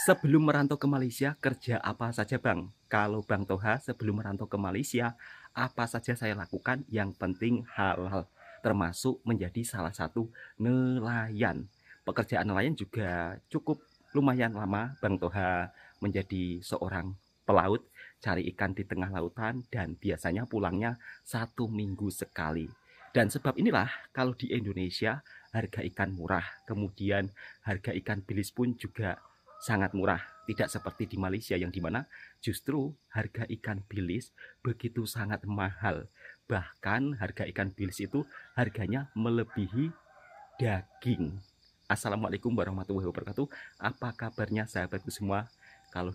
Sebelum merantau ke Malaysia, kerja apa saja Bang? Kalau Bang Toha sebelum merantau ke Malaysia, apa saja saya lakukan? Yang penting halal, termasuk menjadi salah satu nelayan. Pekerjaan nelayan juga cukup lumayan lama Bang Toha menjadi seorang pelaut, cari ikan di tengah lautan, dan biasanya pulangnya 1 minggu sekali. Dan sebab inilah kalau di Indonesia harga ikan murah, kemudian harga ikan bilis pun juga sangat murah, tidak seperti di Malaysia yang dimana justru harga ikan bilis begitu sangat mahal. Bahkan harga ikan bilis itu harganya melebihi daging. Assalamualaikum warahmatullahi wabarakatuh. Apa kabarnya sahabatku semua? Kalau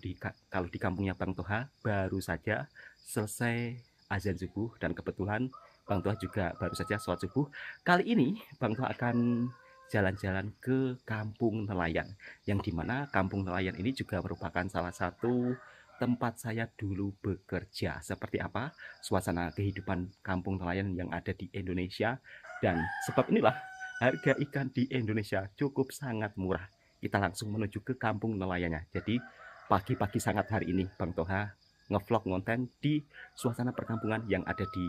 di kampungnya Bang Toha baru saja selesai azan subuh, dan kebetulan Bang Toha juga baru saja sholat subuh. Kali ini Bang Toha akan jalan-jalan ke kampung nelayan, yang dimana kampung nelayan ini juga merupakan salah satu tempat saya dulu bekerja. Seperti apa suasana kehidupan kampung nelayan yang ada di Indonesia, dan sebab inilah harga ikan di Indonesia cukup sangat murah. Kita langsung menuju ke kampung nelayannya. Jadi pagi-pagi sangat hari ini Bang Toha ngevlog ngonten di suasana perkampungan yang ada di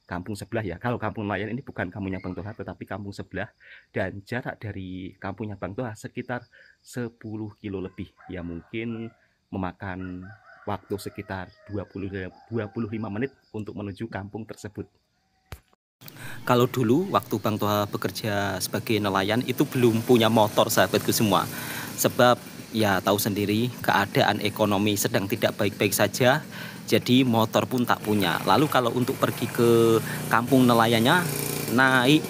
kampung sebelah ya. Kalau kampung nelayan ini bukan kampungnya Bang Toha, tetapi kampung sebelah, dan jarak dari kampungnya Bang Toha sekitar 10 kilo lebih. Ya mungkin memakan waktu sekitar 25 menit untuk menuju kampung tersebut. Kalau dulu waktu Bang Toha bekerja sebagai nelayan itu belum punya motor sahabatku semua. Sebab ya tahu sendiri keadaan ekonomi sedang tidak baik-baik saja. Jadi motor pun tak punya. Lalu kalau untuk pergi ke kampung nelayannya naik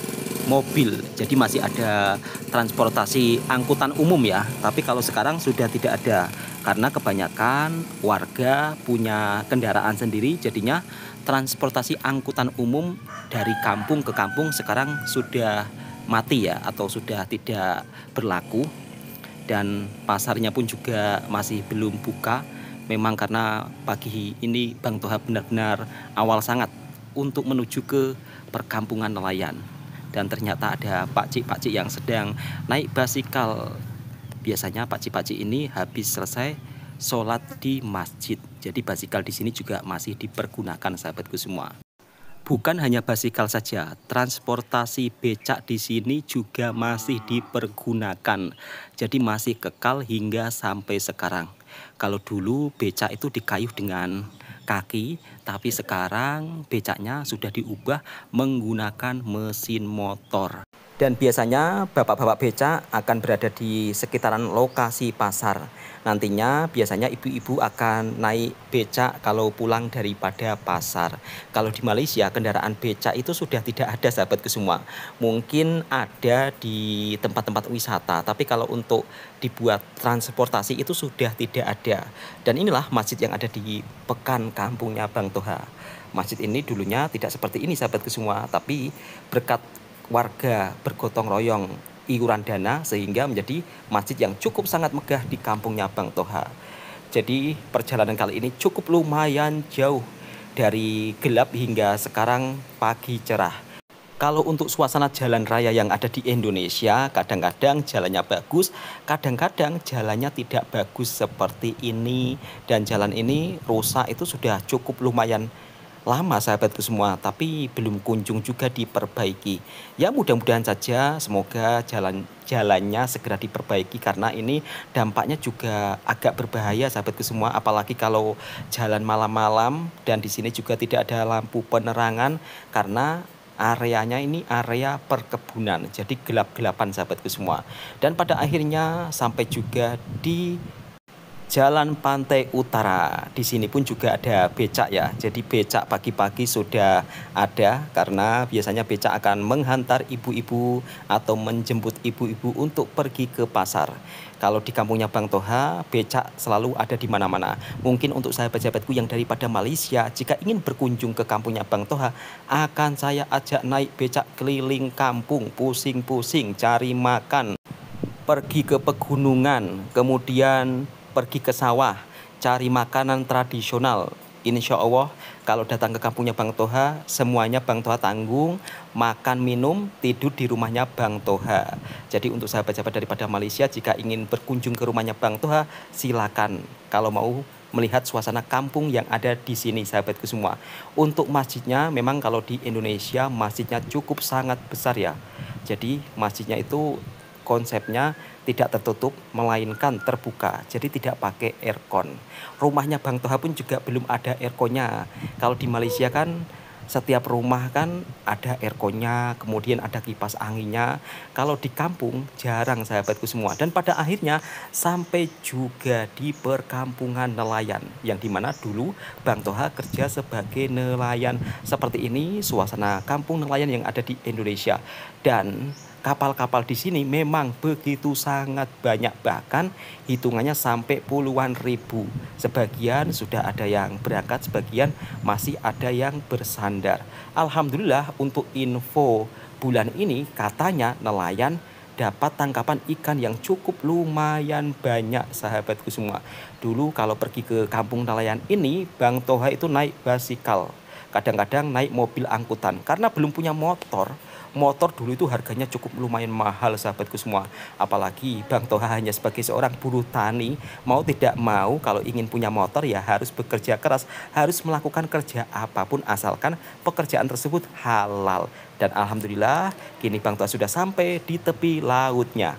mobil. Jadi masih ada transportasi angkutan umum ya. Tapi kalau sekarang sudah tidak ada. Karena kebanyakan warga punya kendaraan sendiri, jadinya transportasi angkutan umum dari kampung ke kampung sekarang sudah mati ya, atau sudah tidak berlaku. Dan pasarnya pun juga masih belum buka. Memang karena pagi ini Bang Toha benar-benar awal sangat untuk menuju ke perkampungan nelayan. Dan ternyata ada pakcik-pakcik yang sedang naik basikal. Biasanya pakcik-pakcik ini habis selesai sholat di masjid. Jadi basikal di sini juga masih dipergunakan sahabatku semua. Bukan hanya basikal saja, transportasi becak di sini juga masih dipergunakan. Jadi masih kekal hingga sampai sekarang. Kalau dulu becak itu dikayuh dengan kaki, tapi sekarang becaknya sudah diubah menggunakan mesin motor. Dan biasanya bapak-bapak becak akan berada di sekitaran lokasi pasar. Nantinya biasanya ibu-ibu akan naik becak kalau pulang daripada pasar. Kalau di Malaysia kendaraan becak itu sudah tidak ada sahabatku semua. Mungkin ada di tempat-tempat wisata, tapi kalau untuk dibuat transportasi itu sudah tidak ada. Dan inilah masjid yang ada di Pekan kampungnya Bang Toha. Masjid ini dulunya tidak seperti ini sahabatku semua, tapi berkat warga bergotong royong iuran dana sehingga menjadi masjid yang cukup sangat megah di kampungnya Bang Toha. Jadi perjalanan kali ini cukup lumayan jauh, dari gelap hingga sekarang pagi cerah. Kalau untuk suasana jalan raya yang ada di Indonesia, kadang-kadang jalannya bagus, kadang-kadang jalannya tidak bagus seperti ini. Dan jalan ini rusak itu sudah cukup lumayan lama sahabatku semua, tapi belum kunjung juga diperbaiki. Ya mudah-mudahan saja semoga jalannya segera diperbaiki, karena ini dampaknya juga agak berbahaya sahabatku semua, apalagi kalau jalan malam-malam dan di sini juga tidak ada lampu penerangan karena areanya ini area perkebunan. Jadi gelap-gelapan sahabatku semua. Dan pada akhirnya sampai juga di Jalan Pantai Utara. Di sini pun juga ada becak ya. Jadi becak pagi-pagi sudah ada, karena biasanya becak akan menghantar ibu-ibu atau menjemput ibu-ibu untuk pergi ke pasar. Kalau di kampungnya Bang Toha, becak selalu ada di mana-mana. Mungkin untuk sahabat-sahabatku yang daripada Malaysia, jika ingin berkunjung ke kampungnya Bang Toha, akan saya ajak naik becak keliling kampung, pusing-pusing cari makan, pergi ke pegunungan, kemudian pergi ke sawah, cari makanan tradisional. insya Allah kalau datang ke kampungnya Bang Toha, semuanya Bang Toha tanggung, makan, minum, tidur di rumahnya Bang Toha. Jadi untuk sahabat-sahabat daripada Malaysia, jika ingin berkunjung ke rumahnya Bang Toha, silakan kalau mau melihat suasana kampung yang ada di sini sahabatku semua. Untuk masjidnya memang kalau di Indonesia masjidnya cukup sangat besar ya. Jadi masjidnya itu konsepnya tidak tertutup melainkan terbuka, jadi tidak pakai aircon. Rumahnya Bang Toha pun juga belum ada airconnya. Kalau di Malaysia kan setiap rumah kan ada airconnya, kemudian ada kipas anginnya. Kalau di kampung jarang sahabatku semua. Dan pada akhirnya sampai juga di perkampungan nelayan, yang dimana dulu Bang Toha kerja sebagai nelayan. Seperti ini suasana kampung nelayan yang ada di Indonesia. Dan kapal-kapal di sini memang begitu sangat banyak, bahkan hitungannya sampai puluhan ribu. Sebagian sudah ada yang berangkat, sebagian masih ada yang bersandar. Alhamdulillah untuk info bulan ini katanya nelayan dapat tangkapan ikan yang cukup lumayan banyak sahabatku semua. Dulu kalau pergi ke kampung nelayan ini, Bang Toha itu naik basikal, kadang-kadang naik mobil angkutan karena belum punya motor. Motor dulu itu harganya cukup lumayan mahal sahabatku semua. Apalagi Bang Toha hanya sebagai seorang buruh tani, mau tidak mau kalau ingin punya motor ya harus bekerja keras, harus melakukan kerja apapun asalkan pekerjaan tersebut halal. Dan alhamdulillah kini Bang Toha sudah sampai di tepi lautnya.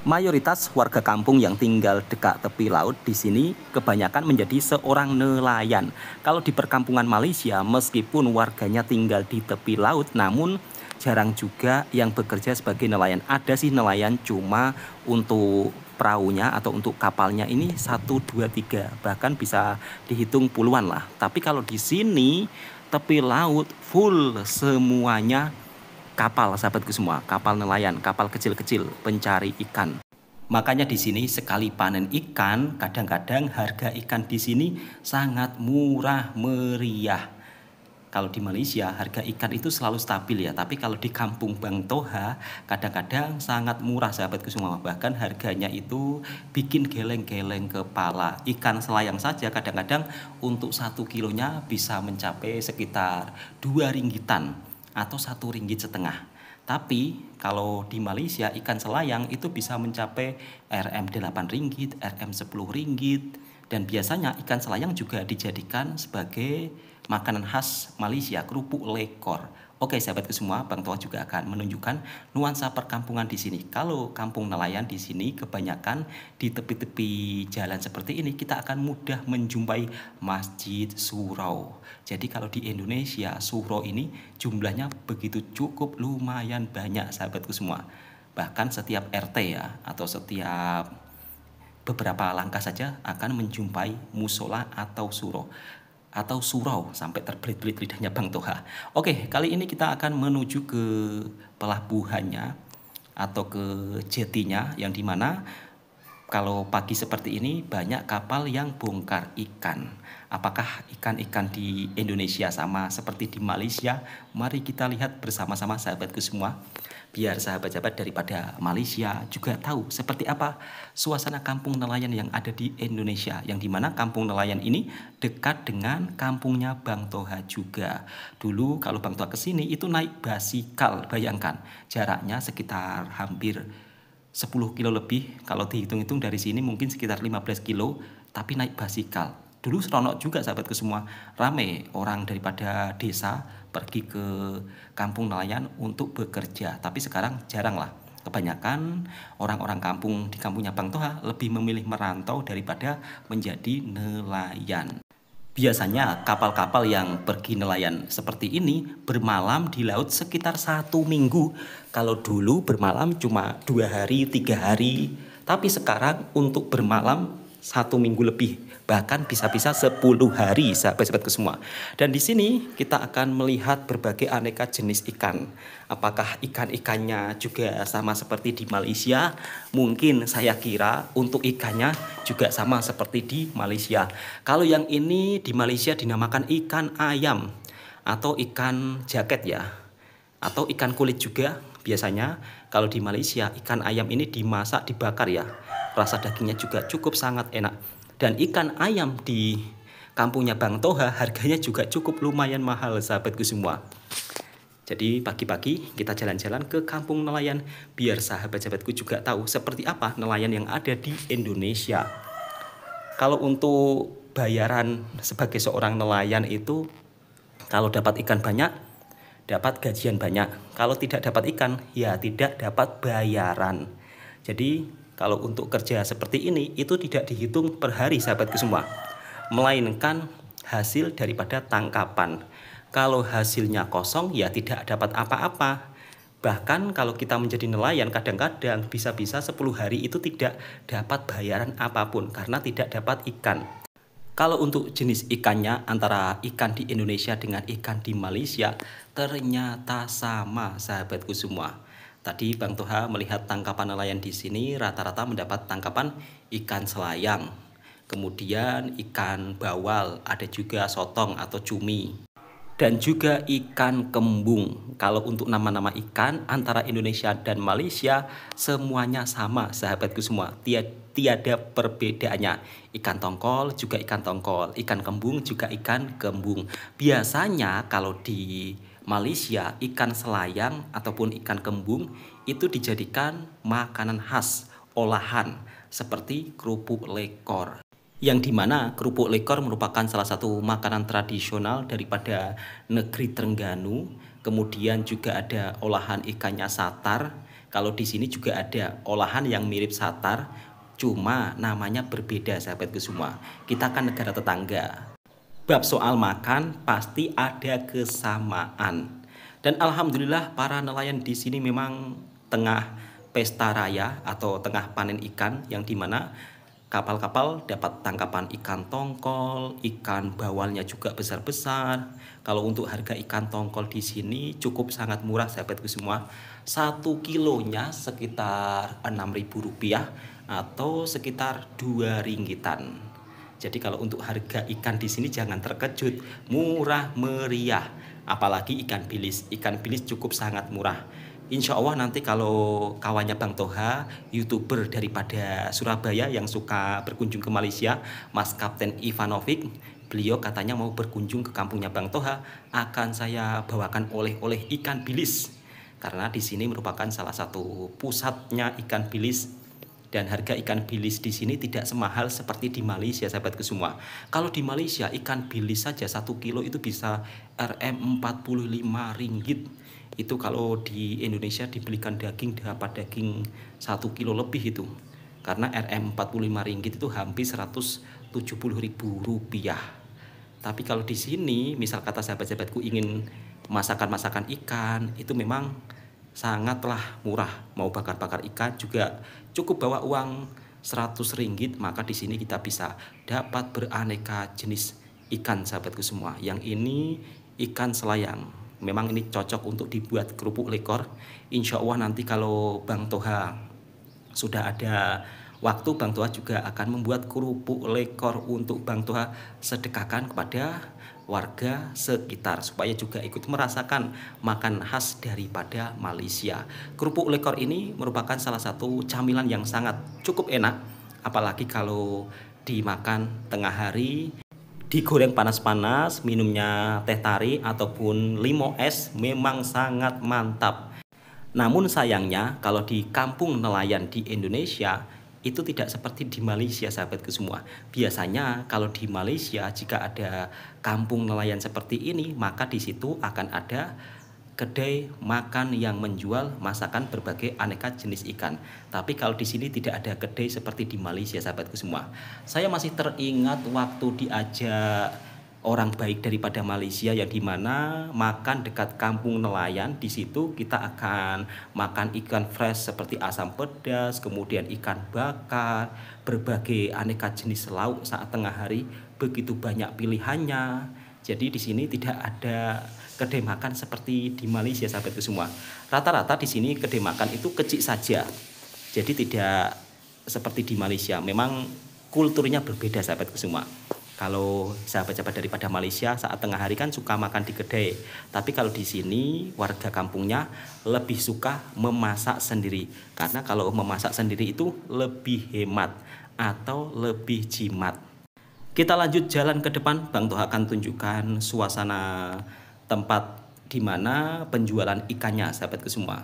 Mayoritas warga kampung yang tinggal dekat tepi laut di sini kebanyakan menjadi seorang nelayan. Kalau di perkampungan Malaysia, meskipun warganya tinggal di tepi laut, namun jarang juga yang bekerja sebagai nelayan. Ada sih nelayan, cuma untuk perahunya atau untuk kapalnya ini 1, 2, 3, bahkan bisa dihitung puluhan lah. Tapi kalau di sini tepi laut full semuanya kapal sahabatku semua, kapal nelayan, kapal kecil-kecil pencari ikan. Makanya di sini sekali panen ikan, kadang-kadang harga ikan di sini sangat murah meriah. Kalau di Malaysia harga ikan itu selalu stabil ya, tapi kalau di kampung Bang Toha kadang-kadang sangat murah sahabatku semua. Bahkan harganya itu bikin geleng-geleng kepala. Ikan selayang saja kadang-kadang untuk 1 kilonya bisa mencapai sekitar 2 ringgitan atau 1 ringgit setengah. Tapi kalau di Malaysia ikan selayang itu bisa mencapai RM8 ringgit, RM10 ringgit. Dan biasanya ikan selayang juga dijadikan sebagai makanan khas Malaysia, kerupuk lekor. Oke sahabatku semua, Bang Toha juga akan menunjukkan nuansa perkampungan di sini. Kalau kampung nelayan di sini kebanyakan di tepi-tepi jalan seperti ini kita akan mudah menjumpai masjid surau. Jadi kalau di Indonesia surau ini jumlahnya begitu cukup lumayan banyak sahabatku semua. Bahkan setiap RT ya atau setiap beberapa langkah saja akan menjumpai musola atau surau sampai terbelit-belit lidahnya Bang Toha. Oke, kali ini kita akan menuju ke pelabuhannya atau ke jetinya, yang dimana kalau pagi seperti ini banyak kapal yang bongkar ikan. Apakah ikan-ikan di Indonesia sama seperti di Malaysia? Mari kita lihat bersama-sama sahabatku semua. Biar sahabat-sahabat daripada Malaysia juga tahu seperti apa suasana kampung nelayan yang ada di Indonesia. Yang dimana kampung nelayan ini dekat dengan kampungnya Bang Toha juga. Dulu kalau Bang Toha kesini itu naik basikal, bayangkan jaraknya sekitar hampir 10 kilo lebih. Kalau dihitung-hitung dari sini mungkin sekitar 15 kilo, tapi naik basikal. Dulu seronok juga sahabatku semua, rame orang daripada desa pergi ke kampung nelayan untuk bekerja. Tapi sekarang jarang lah. Kebanyakan orang-orang kampung di kampungnya Bang Toha lebih memilih merantau daripada menjadi nelayan. Biasanya kapal-kapal yang pergi nelayan seperti ini bermalam di laut sekitar 1 minggu. Kalau dulu bermalam cuma 2 hari, 3 hari. Tapi sekarang untuk bermalam 1 minggu lebih, bahkan bisa-bisa 10 hari sahabat-sahabatku semua. Dan di sini kita akan melihat berbagai aneka jenis ikan. Apakah ikan-ikannya juga sama seperti di Malaysia? Mungkin saya kira untuk ikannya juga sama seperti di Malaysia. Kalau yang ini di Malaysia dinamakan ikan ayam atau ikan jaket ya, atau ikan kulit juga. Biasanya kalau di Malaysia ikan ayam ini dimasak, dibakar ya. Rasa dagingnya juga cukup sangat enak. Dan ikan ayam di kampungnya Bang Toha harganya juga cukup lumayan mahal sahabatku semua. Jadi pagi-pagi kita jalan-jalan ke kampung nelayan biar sahabat-sahabatku juga tahu seperti apa nelayan yang ada di Indonesia. Kalau untuk bayaran sebagai seorang nelayan itu, kalau dapat ikan banyak, dapat gajian banyak. Kalau tidak dapat ikan, ya tidak dapat bayaran. Jadi kalau untuk kerja seperti ini, itu tidak dihitung per hari sahabatku semua, melainkan hasil daripada tangkapan. Kalau hasilnya kosong, ya tidak dapat apa-apa. Bahkan kalau kita menjadi nelayan, kadang-kadang bisa-bisa 10 hari itu tidak dapat bayaran apapun karena tidak dapat ikan. Kalau untuk jenis ikannya antara ikan di Indonesia dengan ikan di Malaysia ternyata sama sahabatku semua. Tadi Bang Toha melihat tangkapan nelayan di sini rata-rata mendapat tangkapan ikan selayang. Kemudian ikan bawal, ada juga sotong atau cumi. Dan juga ikan kembung. Kalau untuk nama-nama ikan antara Indonesia dan Malaysia semuanya sama sahabatku semua. Tiada perbedaannya. Ikan tongkol juga ikan tongkol, ikan kembung juga ikan kembung. Biasanya kalau di Malaysia ikan selayang ataupun ikan kembung itu dijadikan makanan khas olahan seperti kerupuk lekor, yang dimana kerupuk lekor merupakan salah satu makanan tradisional daripada negeri Terengganu. Kemudian juga ada olahan ikannya satar. Kalau di sini juga ada olahan yang mirip satar, cuma namanya berbeda sahabatku semua. Kita kan negara tetangga. Bab soal makan pasti ada kesamaan. Dan alhamdulillah para nelayan di sini memang tengah pesta raya atau tengah panen ikan, yang dimana kapal-kapal dapat tangkapan ikan tongkol, ikan bawalnya juga besar-besar. Kalau untuk harga ikan tongkol di sini cukup sangat murah sahabatku semua. 1 kilonya sekitar Rp6.000 atau sekitar 2 ringgitan. Jadi kalau untuk harga ikan di sini jangan terkejut, murah meriah. Apalagi ikan bilis. Ikan bilis cukup sangat murah. Insya Allah nanti kalau kawannya Bang Toha, YouTuber daripada Surabaya yang suka berkunjung ke Malaysia, Mas Kapten Ivanovic, beliau katanya mau berkunjung ke kampungnya Bang Toha, akan saya bawakan oleh-oleh ikan bilis. Karena di sini merupakan salah satu pusatnya ikan bilis. Dan harga ikan bilis di sini tidak semahal seperti di Malaysia sahabatku semua. Kalau di Malaysia ikan bilis saja 1 kilo itu bisa Rp45. Itu kalau di Indonesia dibelikan daging dapat daging 1 kilo lebih itu. Karena Rp45 itu hampir Rp170.000. Tapi kalau di sini misal kata sahabat-sahabatku ingin masakan-masakan ikan, itu memang sangatlah murah. Mau bakar-bakar ikan juga cukup bawa uang Rp100, maka di sini kita bisa dapat beraneka jenis ikan sahabatku semua. Yang ini ikan selayang. Memang ini cocok untuk dibuat kerupuk lekor. Insya Allah nanti kalau Bang Toha sudah ada waktu, Bang Toha juga akan membuat kerupuk lekor untuk Bang Toha sedekahkan kepada warga sekitar supaya juga ikut merasakan makan khas daripada Malaysia. Kerupuk lekor ini merupakan salah satu camilan yang sangat cukup enak, apalagi kalau dimakan tengah hari, digoreng panas-panas, minumnya teh tarik ataupun limo es memang sangat mantap. Namun sayangnya kalau di kampung nelayan di Indonesia itu tidak seperti di Malaysia sahabatku semua. Biasanya kalau di Malaysia jika ada kampung nelayan seperti ini, maka di situ akan ada kedai makan yang menjual masakan berbagai aneka jenis ikan. Tapi kalau di sini tidak ada kedai seperti di Malaysia sahabatku semua. Saya masih teringat waktu diajak orang baik daripada Malaysia yang dimana makan dekat kampung nelayan. Di situ kita akan makan ikan fresh seperti asam pedas, kemudian ikan bakar, berbagai aneka jenis lauk saat tengah hari, begitu banyak pilihannya. Jadi di sini tidak ada kedai makan seperti di Malaysia sahabatku semua. Rata-rata di sini kedai makan itu kecil saja. Jadi tidak seperti di Malaysia. Memang kulturnya berbeda sahabatku semua. Kalau sahabat-sahabat daripada Malaysia saat tengah hari kan suka makan di kedai. Tapi kalau di sini warga kampungnya lebih suka memasak sendiri. Karena kalau memasak sendiri itu lebih hemat atau lebih jimat. Kita lanjut jalan ke depan, Bang Toha akan tunjukkan suasana tempat di mana penjualan ikannya, sahabatku semua.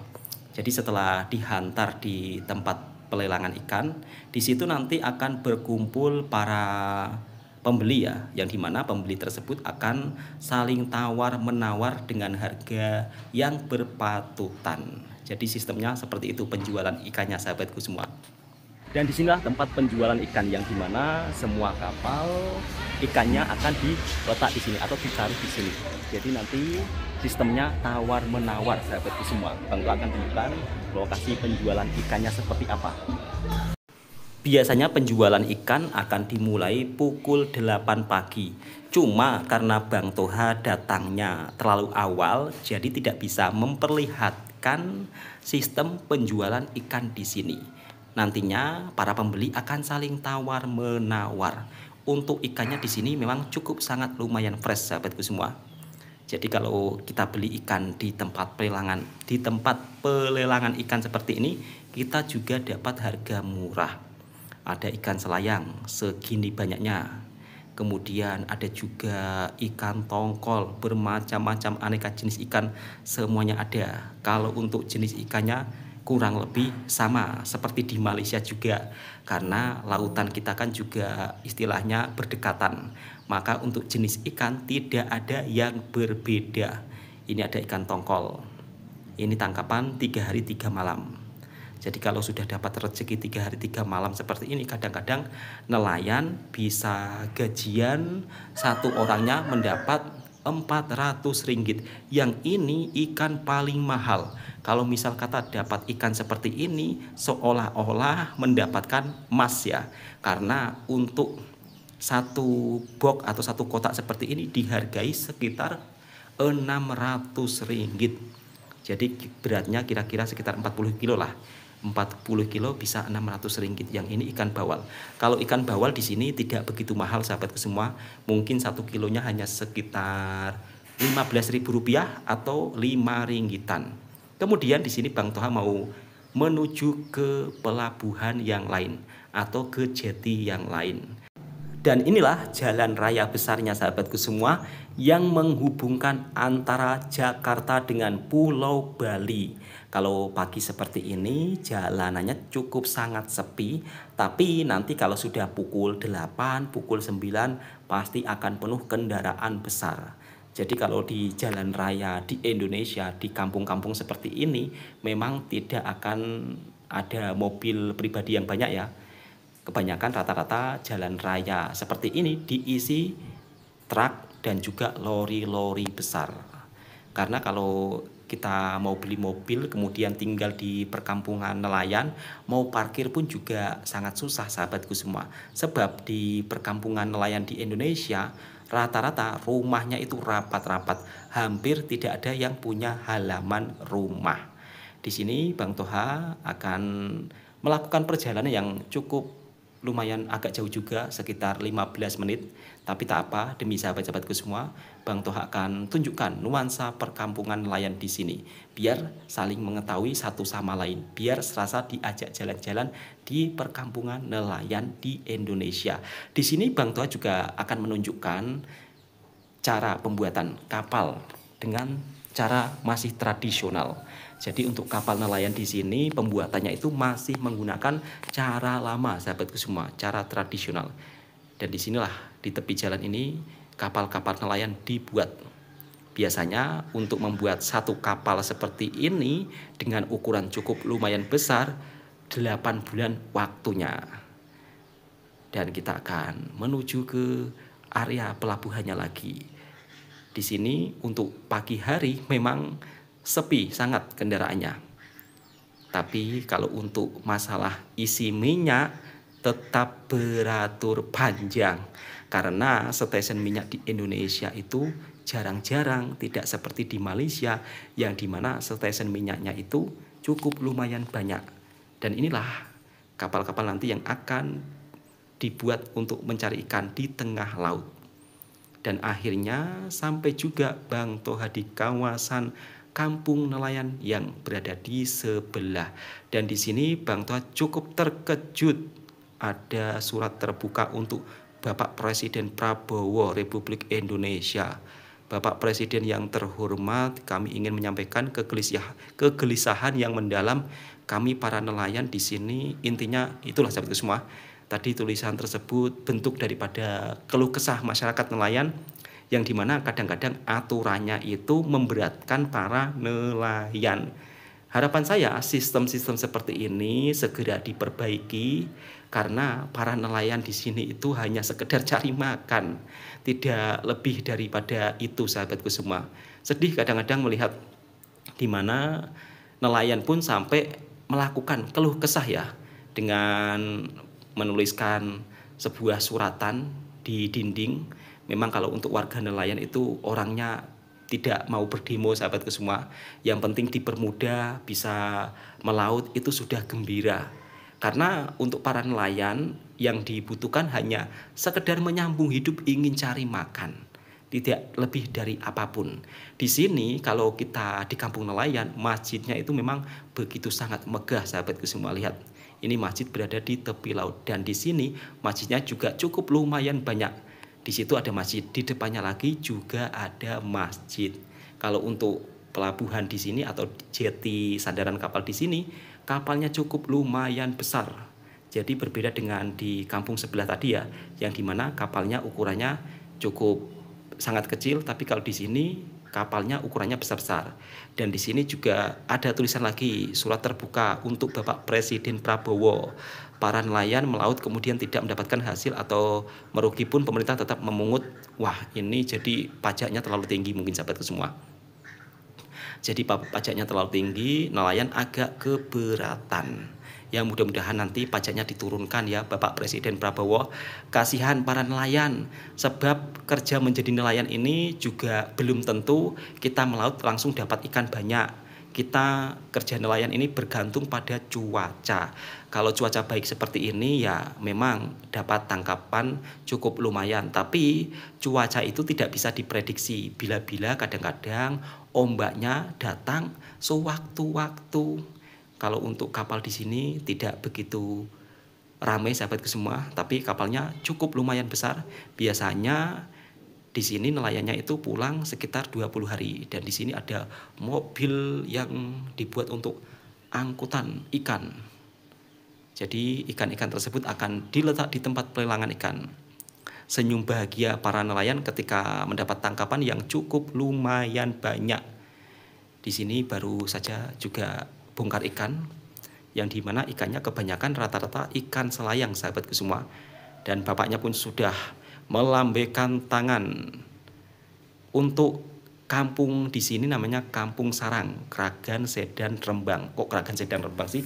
Jadi setelah dihantar di tempat pelelangan ikan, di situ nanti akan berkumpul para pembeli ya, yang dimana pembeli tersebut akan saling tawar-menawar dengan harga yang berpatutan. Jadi sistemnya seperti itu penjualan ikannya, sahabatku semua. Dan disinilah tempat penjualan ikan yang dimana semua kapal ikannya akan diletak di sini atau ditaruh di sini. Jadi nanti sistemnya tawar menawar, sahabatku semua. Bang Toha akan tunjukkan lokasi penjualan ikannya seperti apa. Biasanya penjualan ikan akan dimulai pukul 8 pagi. Cuma karena Bang Toha datangnya terlalu awal, jadi tidak bisa memperlihatkan sistem penjualan ikan di sini. Nantinya para pembeli akan saling tawar-menawar. Untuk ikannya di sini memang cukup sangat lumayan fresh, sahabatku semua. Jadi kalau kita beli ikan di tempat pelelangan ikan seperti ini, kita juga dapat harga murah. Ada ikan selayang segini banyaknya. Kemudian ada juga ikan tongkol, bermacam-macam aneka jenis ikan, semuanya ada. Kalau untuk jenis ikannya kurang lebih sama seperti di Malaysia juga, karena lautan kita kan juga istilahnya berdekatan. Maka untuk jenis ikan tidak ada yang berbeda. Ini ada ikan tongkol. Ini tangkapan 3 hari 3 malam. Jadi kalau sudah dapat rezeki 3 hari 3 malam seperti ini, kadang-kadang nelayan bisa gajian satu orangnya mendapat 400 ringgit. Yang ini ikan paling mahal. Kalau misal kata dapat ikan seperti ini, seolah-olah mendapatkan emas ya. Karena untuk satu box atau satu kotak seperti ini dihargai sekitar 600 ringgit. Jadi beratnya kira-kira sekitar 40 kilo lah. 40 kilo bisa 600 ringgit. Yang ini ikan bawal. Kalau ikan bawal di sini tidak begitu mahal, sahabatku semua. Mungkin 1 kilonya hanya sekitar 15.000 rupiah atau 5 ringgitan. Kemudian di sini Bang Toha mau menuju ke pelabuhan yang lain atau ke jeti yang lain. Dan inilah jalan raya besarnya, sahabatku semua, yang menghubungkan antara Jakarta dengan Pulau Bali. Kalau pagi seperti ini jalanannya cukup sangat sepi, tapi nanti kalau sudah pukul 8, pukul 9 pasti akan penuh kendaraan besar. Jadi kalau di jalan raya di Indonesia, di kampung-kampung seperti ini, memang tidak akan ada mobil pribadi yang banyak ya. Kebanyakan rata-rata jalan raya seperti ini diisi truk dan juga lori-lori besar. Karena kalau kita mau beli mobil kemudian tinggal di perkampungan nelayan, mau parkir pun juga sangat susah, sahabatku semua. Sebab di perkampungan nelayan di Indonesia rata-rata rumahnya itu rapat-rapat, hampir tidak ada yang punya halaman rumah. Di sini Bang Toha akan melakukan perjalanan yang cukup lumayan agak jauh juga, sekitar 15 menit. Tapi tak apa, demi sahabat-sahabatku semua, Bang Toha akan tunjukkan nuansa perkampungan nelayan di sini. Biar saling mengetahui satu sama lain, biar serasa diajak jalan-jalan di perkampungan nelayan di Indonesia. Di sini Bang Toha juga akan menunjukkan cara pembuatan kapal dengan cara masih tradisional. Jadi untuk kapal nelayan di sini pembuatannya itu masih menggunakan cara lama, sahabatku semua, cara tradisional. Dan disinilah di tepi jalan ini kapal-kapal nelayan dibuat. Biasanya untuk membuat satu kapal seperti ini dengan ukuran cukup lumayan besar, 8 bulan waktunya. Dan kita akan menuju ke area pelabuhannya lagi. Di sini untuk pagi hari memang sepi sangat kendaraannya. Tapi kalau untuk masalah isi minyak tetap beratur panjang. Karena stesen minyak di Indonesia itu jarang-jarang, tidak seperti di Malaysia yang dimana stesen minyaknya itu cukup lumayan banyak. Dan inilah kapal-kapal nanti yang akan dibuat untuk mencari ikan di tengah laut. Dan akhirnya sampai juga Bang Toha di kawasan kampung nelayan yang berada di sebelah. Dan di sini Bang Toha cukup terkejut, ada surat terbuka untuk Bapak Presiden Prabowo Republik Indonesia. Bapak Presiden yang terhormat, kami ingin menyampaikan kegelisahan yang mendalam kami para nelayan di sini. Intinya itulah sahabatku semua. Tadi tulisan tersebut bentuk daripada keluh kesah masyarakat nelayan yang dimana kadang-kadang aturannya itu memberatkan para nelayan. Harapan saya sistem-sistem seperti ini segera diperbaiki karena para nelayan di sini itu hanya sekedar cari makan, tidak lebih daripada itu sahabatku semua. Sedih kadang-kadang melihat di mana nelayan pun sampai melakukan keluh kesah ya dengan menuliskan sebuah suratan di dinding. Memang kalau untuk warga nelayan itu orangnya tidak mau berdemo sahabatku semua. Yang penting dipermudah bisa melaut itu sudah gembira. Karena untuk para nelayan yang dibutuhkan hanya sekedar menyambung hidup, ingin cari makan. Tidak lebih dari apapun. Di sini kalau kita di kampung nelayan, masjidnya itu memang begitu sangat megah sahabatku semua. Lihat, ini masjid berada di tepi laut dan di sini masjidnya juga cukup lumayan banyak. Di situ ada masjid, di depannya lagi juga ada masjid. Kalau untuk pelabuhan di sini atau jeti sandaran kapal di sini, kapalnya cukup lumayan besar. Jadi berbeda dengan di kampung sebelah tadi ya, yang dimana kapalnya ukurannya cukup sangat kecil, tapi kalau di sini kapalnya ukurannya besar-besar. Dan di sini juga ada tulisan lagi, surat terbuka untuk Bapak Presiden Prabowo. Para nelayan melaut kemudian tidak mendapatkan hasil atau merugi pun pemerintah tetap memungut. Wah, ini jadi pajaknya terlalu tinggi mungkin sahabatku semua. Jadi pajaknya terlalu tinggi, nelayan agak keberatan. Ya mudah-mudahan nanti pajaknya diturunkan ya Bapak Presiden Prabowo. Kasihan para nelayan, sebab kerja menjadi nelayan ini juga belum tentu kita melaut langsung dapat ikan banyak. Kita kerja nelayan ini bergantung pada cuaca. Kalau cuaca baik seperti ini ya memang dapat tangkapan cukup lumayan. Tapi cuaca itu tidak bisa diprediksi. Bila-bila kadang-kadang ombaknya datang sewaktu-waktu. Kalau untuk kapal di sini tidak begitu ramai sahabatku semua, tapi kapalnya cukup lumayan besar. Biasanya di sini nelayannya itu pulang sekitar 20 hari dan di sini ada mobil yang dibuat untuk angkutan ikan. Jadi ikan-ikan tersebut akan diletak di tempat pelelangan ikan. Senyum bahagia para nelayan ketika mendapat tangkapan yang cukup lumayan banyak. Di sini baru saja juga bongkar ikan, yang dimana ikannya kebanyakan rata-rata ikan selayang sahabatku semua. Dan bapaknya pun sudah melambaikan tangan untuk kampung di sini namanya Kampung Sarang, Kragan Sedan Rembang. Kok Kragan Sedan Rembang sih?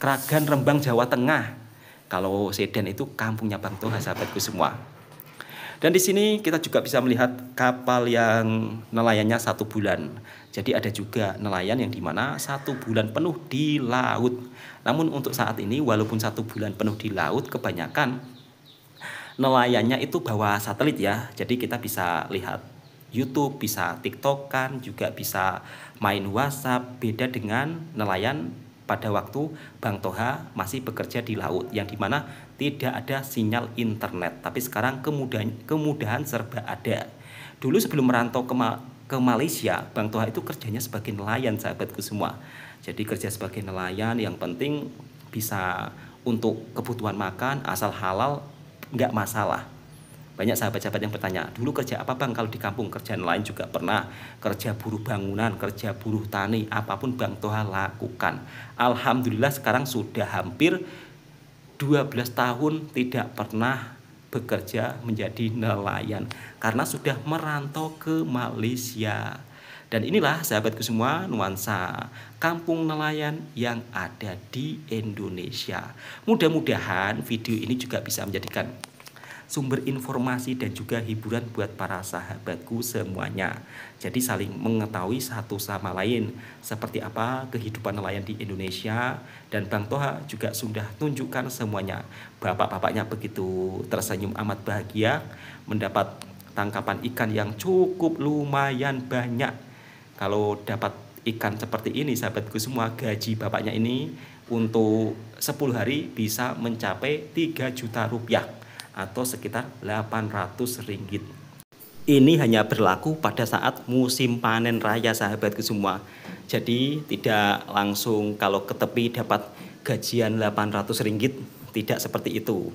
Kragan Rembang Jawa Tengah. Kalau Sedan itu kampungnya Bang Toha sahabatku semua. Dan di sini kita juga bisa melihat kapal yang nelayannya 1 bulan. Jadi ada juga nelayan yang dimana 1 bulan penuh di laut. Namun untuk saat ini walaupun 1 bulan penuh di laut, kebanyakan nelayannya itu bawa satelit ya. Jadi kita bisa lihat YouTube, bisa TikTokan, juga bisa main WhatsApp. Beda dengan nelayan pada waktu Bang Toha masih bekerja di laut, yang dimana tidak ada sinyal internet. Tapi sekarang kemudahan serba ada. Dulu sebelum merantau ke Malaysia, Bang Toha itu kerjanya sebagai nelayan sahabatku semua. Jadi kerja sebagai nelayan yang penting bisa untuk kebutuhan makan, asal halal nggak masalah. Banyak sahabat-sahabat yang bertanya, dulu kerja apa Bang? Kalau di kampung kerja nelayan juga pernah, kerja buruh bangunan, kerja buruh tani, apapun Bang Toha lakukan. Alhamdulillah sekarang sudah hampir 12 tahun tidak pernah bekerja menjadi nelayan karena sudah merantau ke Malaysia. Dan inilah sahabatku semua nuansa kampung nelayan yang ada di Indonesia. Mudah-mudahan video ini juga bisa menjadikan sumber informasi dan juga hiburan buat para sahabatku semuanya. Jadi saling mengetahui satu sama lain seperti apa kehidupan nelayan di Indonesia. Dan Bang Toha juga sudah tunjukkan semuanya. Bapak-bapaknya begitu tersenyum amat bahagia mendapat tangkapan ikan yang cukup lumayan banyak. Kalau dapat ikan seperti ini sahabatku semua, gaji bapaknya ini untuk 10 hari bisa mencapai 3 juta rupiah. atau sekitar 800 ringgit. Ini hanya berlaku pada saat musim panen raya sahabatku semua. Jadi tidak langsung kalau ke tepi dapat gajian 800 ringgit, tidak seperti itu.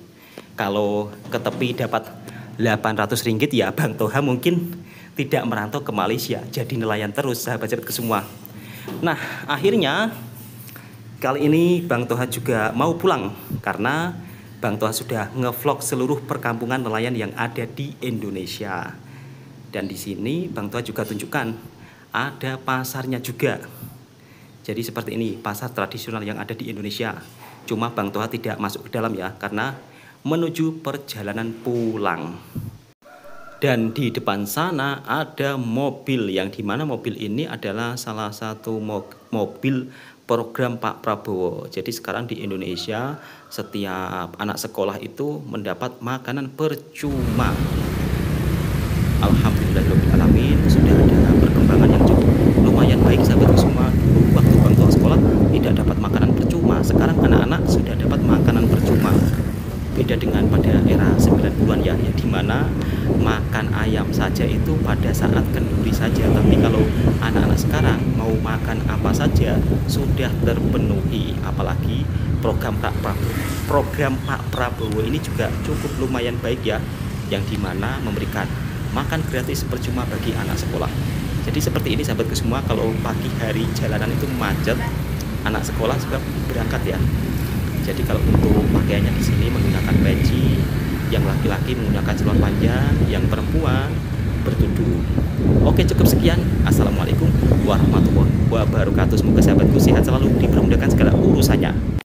Kalau ke tepi dapat 800 ringgit ya Bang Toha mungkin tidak merantau ke Malaysia, jadi nelayan terus sahabat-sahabatku semua. Nah akhirnya kali ini Bang Toha juga mau pulang karena Bang Toha sudah ngevlog seluruh perkampungan nelayan yang ada di Indonesia. Dan di sini Bang Toha juga tunjukkan ada pasarnya juga. Jadi seperti ini pasar tradisional yang ada di Indonesia. Cuma Bang Toha tidak masuk ke dalam ya karena menuju perjalanan pulang. Dan di depan sana ada mobil yang dimana mobil ini adalah salah satu mobil program Pak Prabowo. Jadi sekarang di Indonesia setiap anak sekolah itu mendapat makanan percuma. Alhamdulillahirobbilalamin sudah ada perkembangan yang cukup lumayan baik sahabatku semua. Dulu waktu Bang Toha sekolah tidak dapat makanan percuma, sekarang anak-anak sudah dapat makanan percuma. Beda dengan pada era 90-an ya, yang dimana makan ayam saja itu pada saat kenduri saja. Tapi kalau anak-anak sekarang mau makan apa saja sudah terpenuhi. Apalagi program Pak Prabowo ini juga cukup lumayan baik ya, yang dimana memberikan makan gratis percuma bagi anak sekolah. Jadi seperti ini sahabatku semua, kalau pagi hari jalanan itu macet, anak sekolah juga berangkat ya. Jadi kalau untuk pakaiannya di sini menggunakan peci, yang laki-laki menggunakan celana panjang, yang perempuan bertudung. Oke, cukup sekian. Assalamualaikum warahmatullahi wabarakatuh. Semoga sahabatku sehat selalu, dipermudahkan segala urusannya.